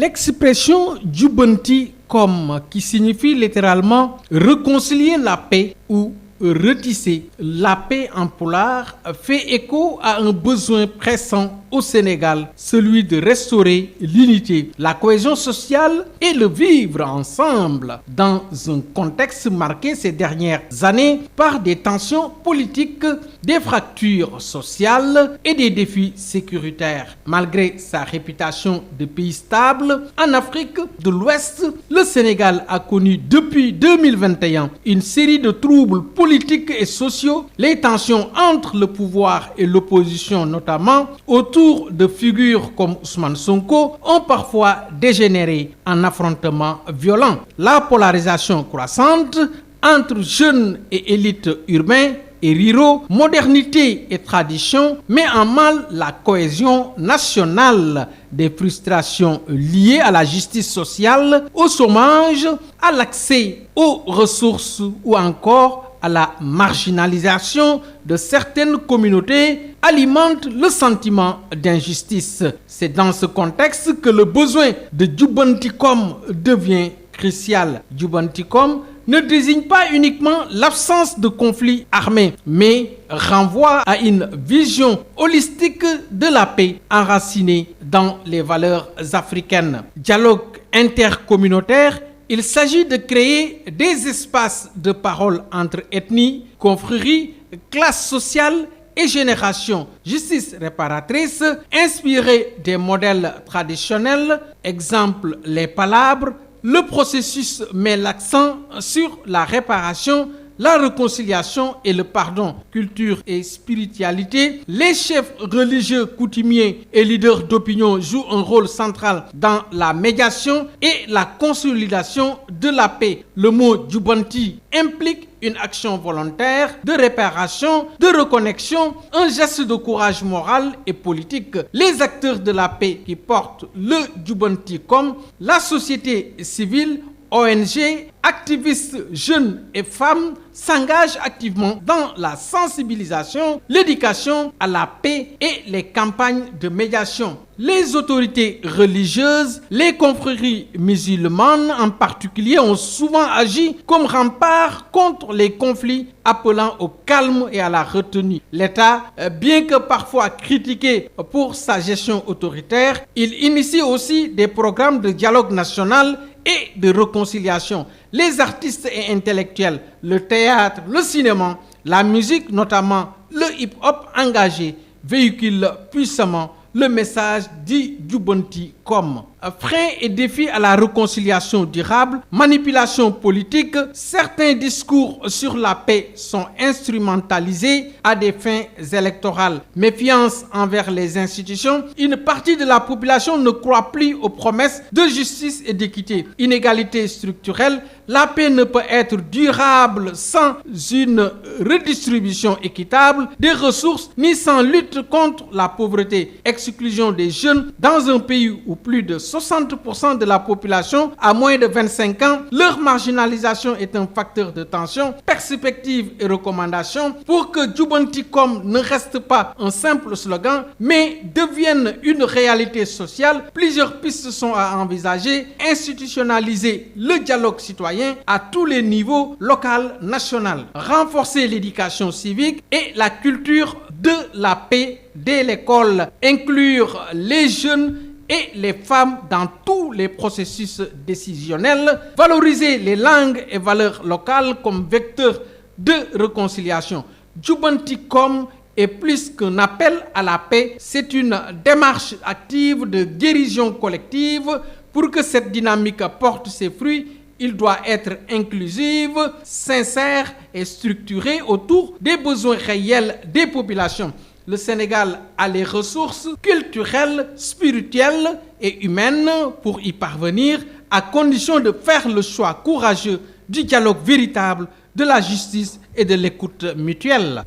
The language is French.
L'expression Djubanti Kom, qui signifie littéralement réconcilier la paix ou retisser la paix en polar, fait écho à un besoin pressant au Sénégal, celui de restaurer l'unité, la cohésion sociale et le vivre ensemble dans un contexte marqué ces dernières années par des tensions politiques, des fractures sociales et des défis sécuritaires. Malgré sa réputation de pays stable, en Afrique de l'Ouest, le Sénégal a connu depuis 2021 une série de troubles politiques et sociaux, les tensions entre le pouvoir et l'opposition notamment, autour de figures comme Ousmane Sonko, ont parfois dégénéré en affrontements violents. La polarisation croissante entre jeunes et élites urbaines et ruraux, modernité et tradition, met en mal la cohésion nationale. Des frustrations liées à la justice sociale, au chômage, à l'accès aux ressources ou encore à la marginalisation de certaines communautés alimente le sentiment d'injustice. C'est dans ce contexte que le besoin de Djubanti Kom devient crucial. Djubanti Kom ne désigne pas uniquement l'absence de conflits armés, mais renvoie à une vision holistique de la paix enracinée dans les valeurs africaines. Dialogue intercommunautaire. Il s'agit de créer des espaces de parole entre ethnies, confréries, classes sociales et générations. Justice réparatrice, inspirée des modèles traditionnels, exemple les palabres. Le processus met l'accent sur la réparation, la réconciliation et le pardon. Culture et spiritualité, les chefs religieux, coutumiers et leaders d'opinion jouent un rôle central dans la médiation et la consolidation de la paix. Le mot Djubanti implique une action volontaire de réparation, de reconnexion, un geste de courage moral et politique. Les acteurs de la paix qui portent le Djubanti Kom, la société civile, ONG, activistes jeunes et femmes s'engagent activement dans la sensibilisation, l'éducation à la paix et les campagnes de médiation. Les autorités religieuses, les confréries musulmanes en particulier, ont souvent agi comme rempart contre les conflits, appelant au calme et à la retenue. L'État, bien que parfois critiqué pour sa gestion autoritaire, il initie aussi des programmes de dialogue national et de réconciliation. Les artistes et intellectuels, le théâtre, le cinéma, la musique, notamment le hip-hop engagé, véhiculent puissamment le message dit Djubanti Kom. Frein et défi à la réconciliation durable, manipulation politique, certains discours sur la paix sont instrumentalisés à des fins électorales. Méfiance envers les institutions, une partie de la population ne croit plus aux promesses de justice et d'équité. Inégalité structurelle, la paix ne peut être durable sans une redistribution équitable des ressources ni sans lutte contre la pauvreté. Exclusion des jeunes dans un pays où plus de 60% de la population a moins de 25 ans, leur marginalisation est un facteur de tension. Perspectives et recommandations pour que Djubanti Kom ne reste pas un simple slogan, mais devienne une réalité sociale. Plusieurs pistes sont à envisager. Institutionnaliser le dialogue citoyen à tous les niveaux, local, national. Renforcer l'éducation civique et la culture de la paix dès l'école. Inclure les jeunes et les femmes dans tous les processus décisionnels, valoriser les langues et valeurs locales comme vecteurs de réconciliation. Djubanti Kom est plus qu'un appel à la paix, c'est une démarche active de guérison collective. Pour que cette dynamique porte ses fruits, il doit être inclusive, sincère et structuré autour des besoins réels des populations. Le Sénégal a les ressources culturelles, spirituelles et humaines pour y parvenir, à condition de faire le choix courageux du dialogue véritable, de la justice et de l'écoute mutuelle.